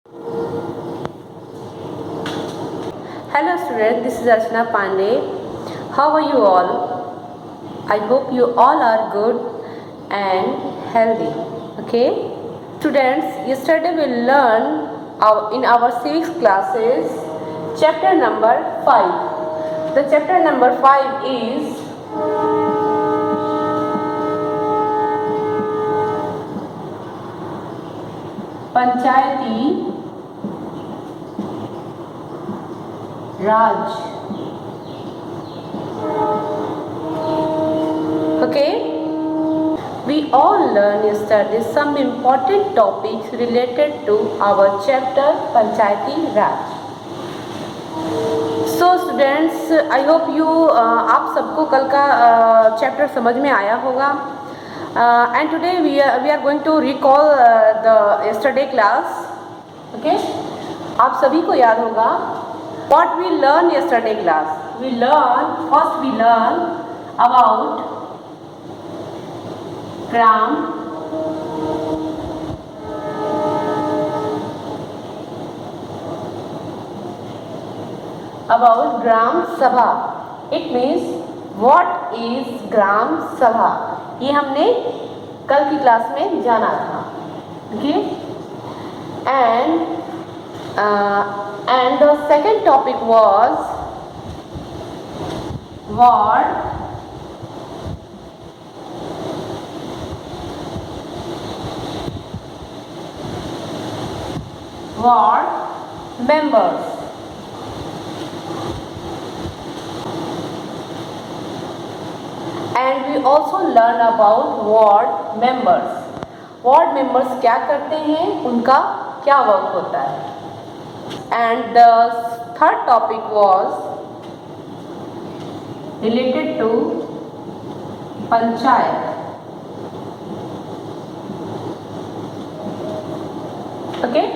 Hello students, this is Archana Pandey. How are you all? I hope you all are good and healthy. Okay? Students, yesterday we learned in our civics classes chapter number 5. The chapter number 5 is Panchayati Raj. Okay? We all learned yesterday some important topics related to our chapter Panchayati Raj. So students, I hope you आप सबको कल का chapter समझ में आया होगा. And today we are going to recall the yesterday class. Okay? आप सभी को याद होगा what we learned yesterday class. First we learn about gram sabha. It means what is gram sabha. ये हमने कल की क्लास में जाना था. Okay? And the second topic was ward members. And we also learn about ward members. Ward members क्या करते हैं, उनका क्या वर्क होता है. And the third topic was related to panchayat. Okay?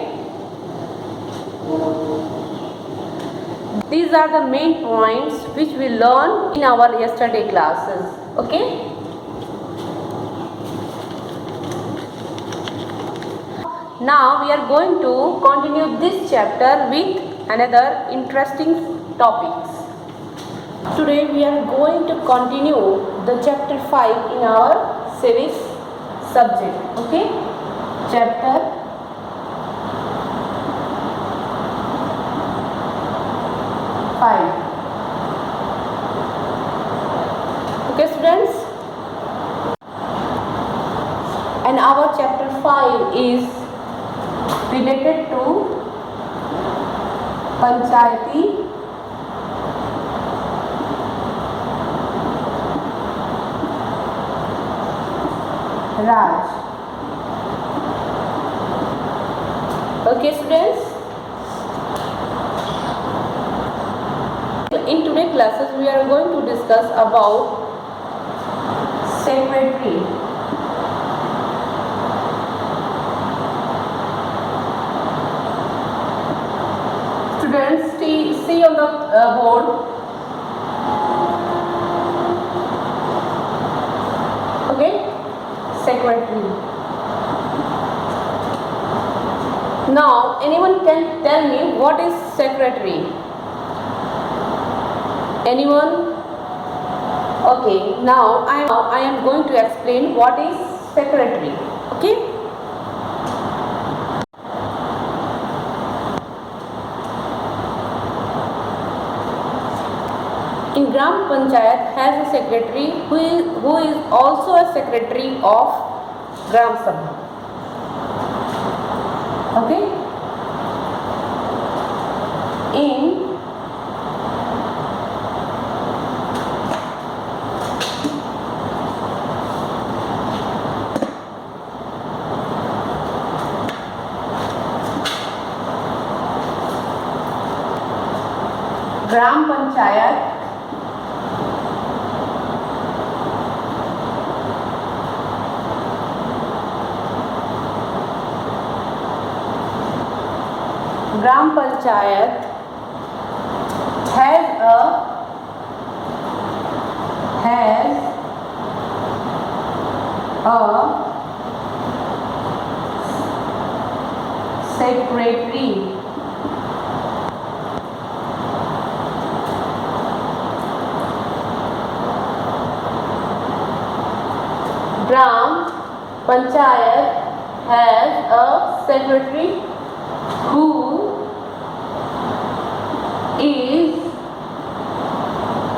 These are the main points which we learned in our yesterday classes. Okay? Now we are going to continue this chapter with another interesting topics. Today we are going to continue the chapter 5 in our civics subject. Okay? Chapter 5. Okay students? And our chapter 5 is related to Panchayati Raj. Okay students? In today's classes we are going to discuss about secretary. Students, see on the board. Okay? Secretary. Now, anyone can tell me what is secretary? Anyone? Okay, now I am going to explain what is secretary. Okay? In Gram Panchayat has a secretary who is also a secretary of Gram Sabha. Okay? In Gram Panchayat has a secretary. secretary. Gram Panchayat has a secretary who is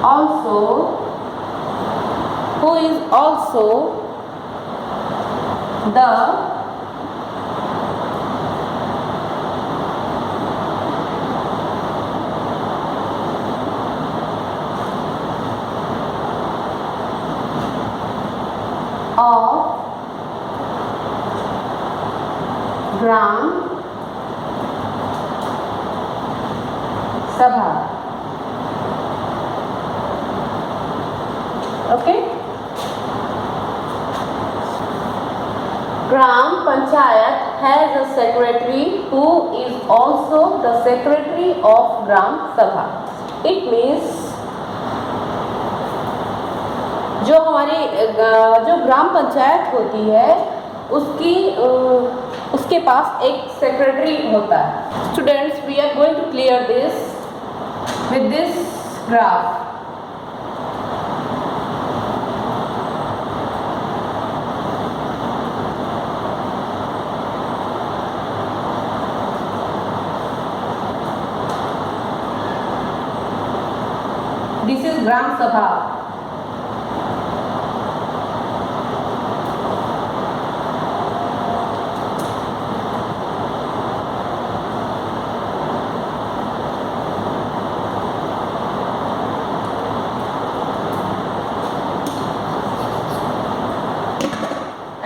also the of Gram Sabha. Okay. Gram Panchayat has a secretary who is also the secretary of Gram Sabha. It means जो हमारी जो ग्राम पंचायत होती है उसके पास एक secretary होता है. Students, we are going to clear this with this graph. This is Gram Sabha.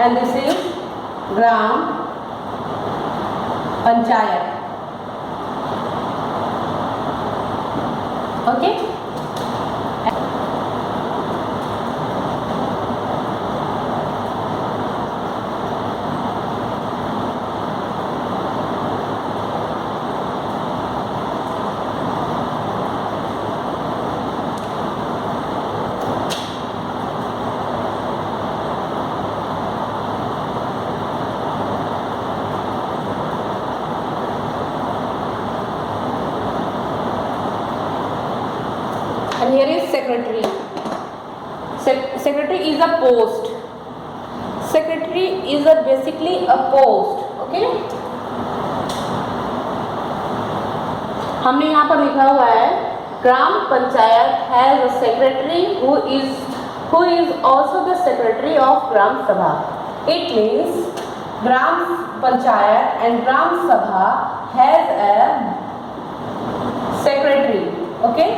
And this is Gram Panchayat. Okay. And here is secretary. Secretary is a post. Secretary is basically a post. Okay. हमने यहाँ पर लिखा हुआ है ग्राम panchayat has a secretary who is also the secretary of Gram Sabha. It means Gram Panchayat and Gram Sabha has a secretary. Okay.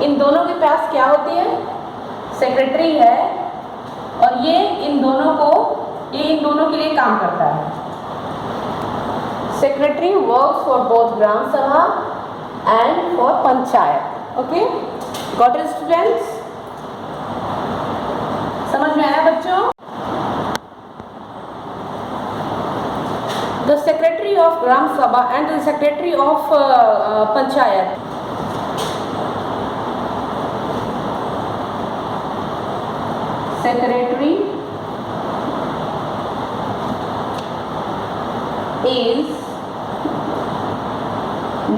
इन दोनों के पास क्या होती है? सेक्रेटरी है और ये इन दोनों के लिए काम करता है. सेक्रेटरी वर्क्स फॉर बोथ ग्राम सभा and for panchayat. Okay, got it students? समझ में आया बच्चों? द सेक्रेटरी ऑफ ग्राम सभा and the secretary of panchayat. Secretary is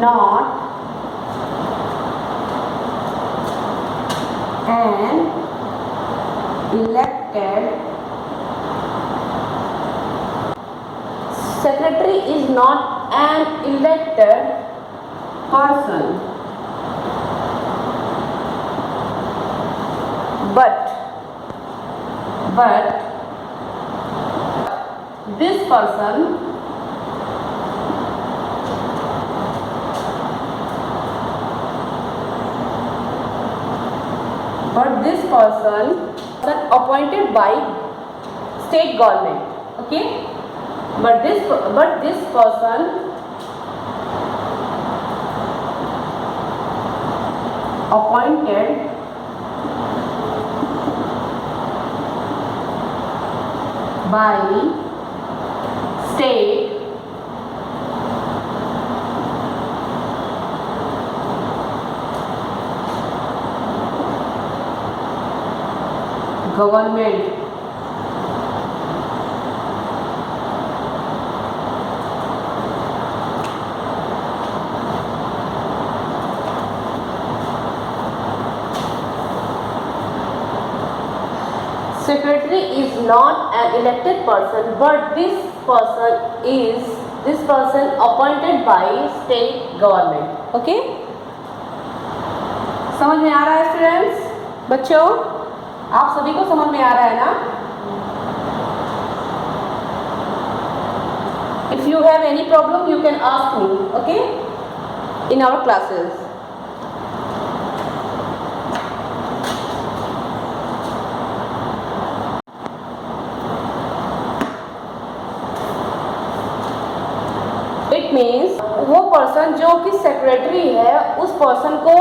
not an elected secretary is not an elected person, but this person appointed by state government. Okay, but this person appointed by state government. Secretary is not an elected person, but this person appointed by state government. Okay? समझ में आ रहा है students? बच्चों, आप सभी को समझ में आ रहा है ना? If you have any problem, you can ask me. Okay? In our classes. Means वो पर्सन जो कि सेक्रेटरी है उस पर्सन को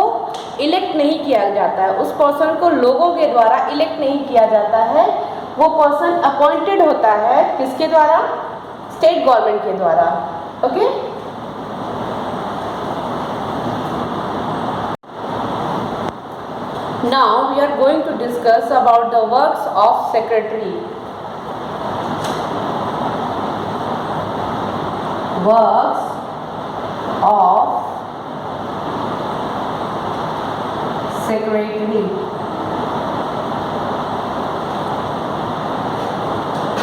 इलेक्ट नहीं किया जाता है, उस पर्सन को लोगों के द्वारा इलेक्ट नहीं किया जाता है, वो पर्सन अपॉइंटेड होता है किसके द्वारा? स्टेट गवर्नमेंट के द्वारा. Okay? Now we are going to discuss about the works of secretary. Works of secretary.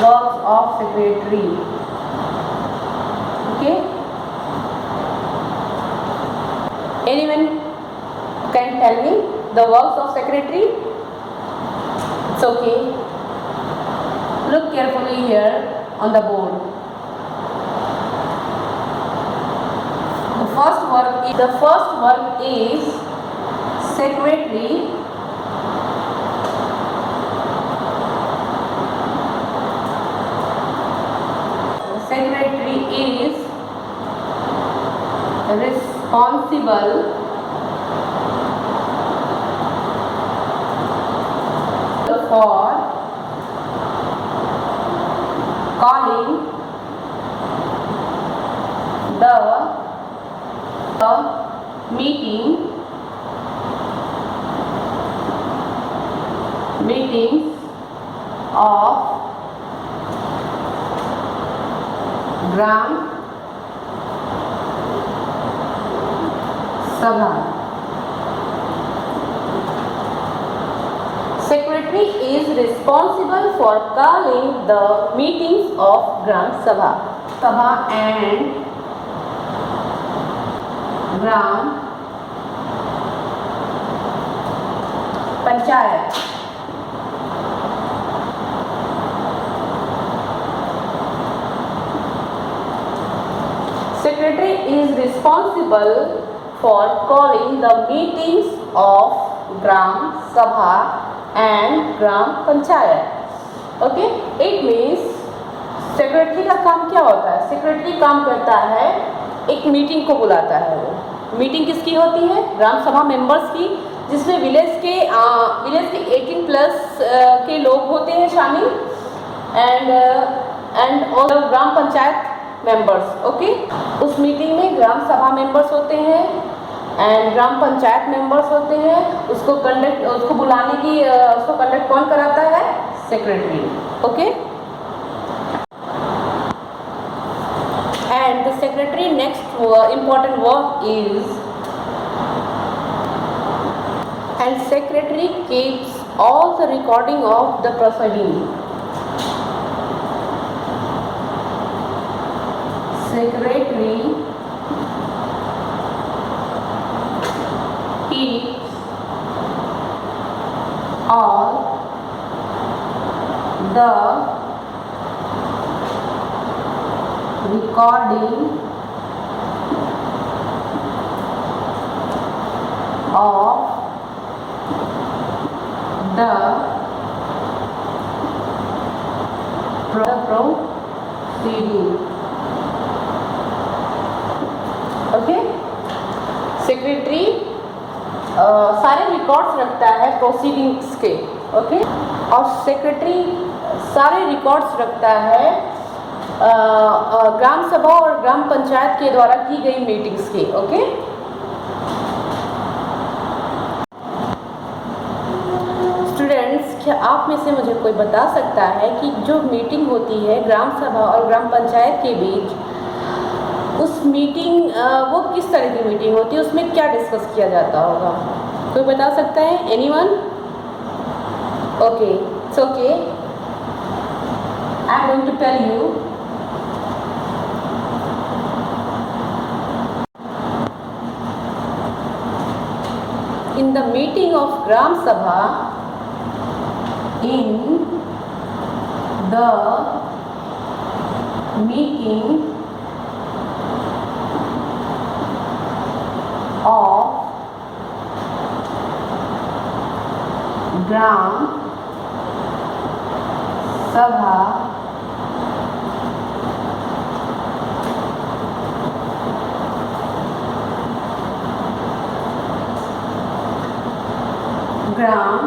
Works of secretary. Okay? Anyone can tell me the works of secretary? It's okay. Look carefully here on the board. The first work is secretary is responsible for calling the meetings of Gram Sabha. Secretary is responsible for calling the meetings of Gram Sabha and Gram Panchayat. Secretary is responsible for calling the meetings of Gram Sabha and Gram Panchayat. Okay? It means secretary का काम क्या होता है? secretary काम करता है, एक meeting को बुलाता है. वो मीटिंग किसकी होती है? ग्राम सभा मेंबर्स की, जिसमें विलेज के 18+ के लोग होते हैं शामिल, एंड और ग्राम पंचायत मेंबर्स. ओके? उस मीटिंग में ग्राम सभा मेंबर्स होते हैं एंड ग्राम पंचायत मेंबर्स होते हैं. उसको कंडक्ट कौन कराता है? Secretary. Okay? And the secretary next important work is, and secretary keeps all the recording of the proceeding. Secretary keeps all the recording of the proceeding. Okay? Secretary सारे records रखता है proceedings के. Okay? और secretary सारे records रखता है ग्राम सभा और ग्राम पंचायत के द्वारा की गई मीटिंग्स के. ओके? स्टूडेंट्स, क्या आप में से मुझे कोई बता सकता है कि जो मीटिंग होती है ग्राम सभा और ग्राम पंचायत के बीच, उस मीटिंग वो किस तरह की मीटिंग होती है, उसमें क्या डिस्कस किया जाता होगा? कोई बता सकता है? Anyone? Okay, it's okay. I'm going to tell you. In the meeting of Gram Sabha, in the meeting of Gram Sabha, Gram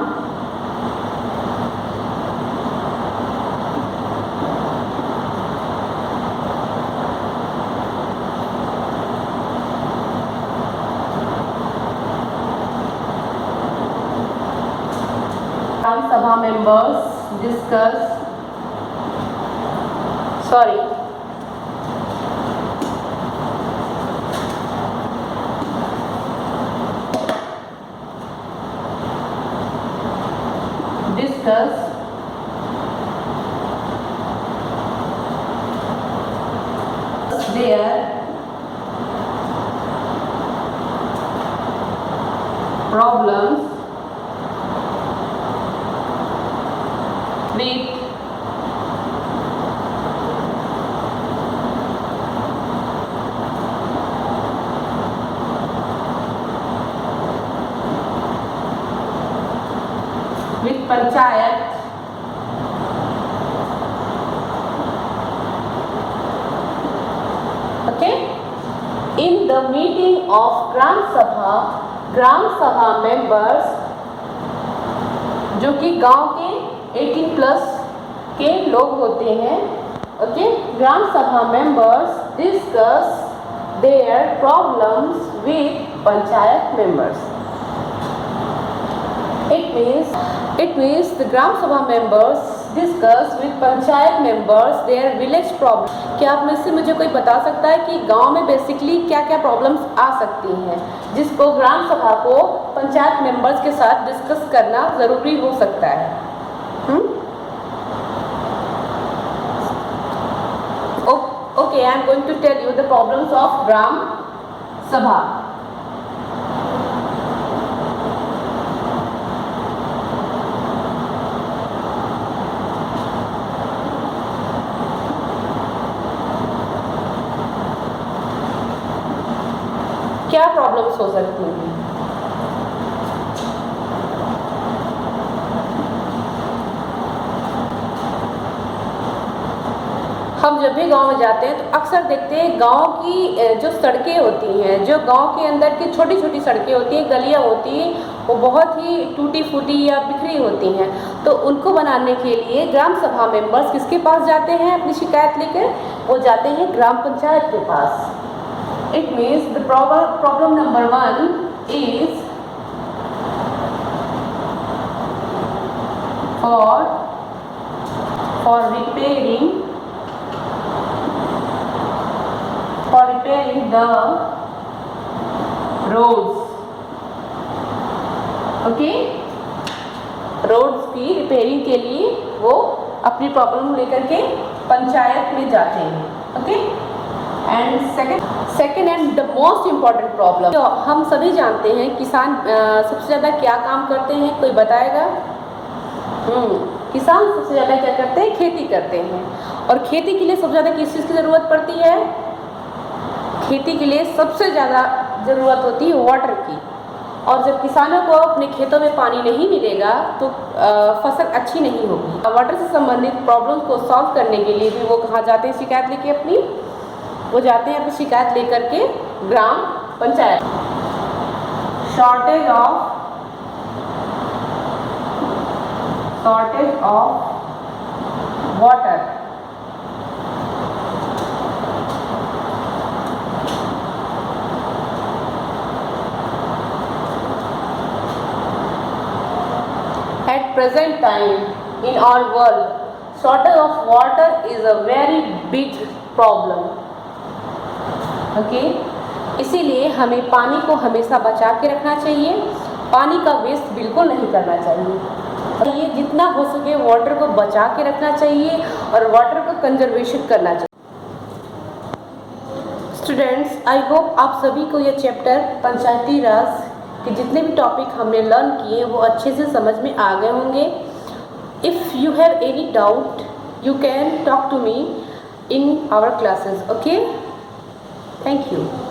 Sabha members discuss. Discuss their problems with panchayat okay. In the meeting of Gram Sabha members, जो कि गांव के 18 plus के लोग होते हैं, okay. ग्राम सभा members discuss their problems with panchayat members. It means the Gram Sabha members discuss with panchayat members their village problem. क्या आप में से मुझे कोई बता सकता है कि गांव में बेसिकली क्या क्या प्रॉब्लम्स आ सकती हैं जिसको ग्राम सभा को पंचायत मेंबर्स के साथ डिस्कस करना ज़रूरी हो सकता है? Okay, I am going to tell you the problems of Gram Sabha. क्या प्रॉब्लम्स हो सकती हैं? हम जब भी गांव में जाते हैं तो अक्सर देखते हैं गांव की जो सड़कें होती हैं, जो गांव के अंदर की छोटी छोटी सड़कें होती हैं, गलियां होती हैं, वो बहुत ही टूटी फूटी या बिखरी होती हैं. तो उनको बनाने के लिए ग्राम सभा मेंबर्स किसके पास जाते हैं अपनी शिकायत लेकर? वो जाते हैं ग्राम पंचायत के पास. It means the problem number 1 is for repairing the roads. Okay, roads की रिपेयरिंग के लिए वो अपनी प्रॉब्लम लेकर के पंचायत में जाते हैं. Okay. And second and the most important problem, तो हम सभी जानते हैं किसान सबसे ज़्यादा क्या काम करते हैं? कोई बताएगा? किसान सबसे ज़्यादा क्या करते हैं? खेती करते हैं. और खेती के लिए सबसे ज़्यादा किस चीज़ की ज़रूरत पड़ती है? खेती के लिए सबसे ज़्यादा ज़रूरत होती है वाटर की. और जब किसानों को अपने खेतों में पानी नहीं मिलेगा तो फसल अच्छी नहीं होगी. वाटर से संबंधित प्रॉब्लम्स को सॉल्व करने के लिए भी वो कहाँ जाते हैं शिकायत लेके अपनी? वो जाते हैं अपनी शिकायत लेकर के ग्राम panchayat. Shortage of water. At present time in our world, shortage of water is a very big problem. Okay? इसीलिए हमें पानी को हमेशा बचा के रखना चाहिए. पानी का वेस्ट बिल्कुल नहीं करना चाहिए. ये जितना हो सके वाटर को बचा के रखना चाहिए और वाटर को कंजर्वेशन करना चाहिए। स्टूडेंट्स, आई होप आप सभी को ये चैप्टर पंचायती राज के जितने भी टॉपिक हमने लर्न किए वो अच्छे से समझ में आ गए होंगे। If you have any doubt you can talk to me in our classes. Okay, thank you.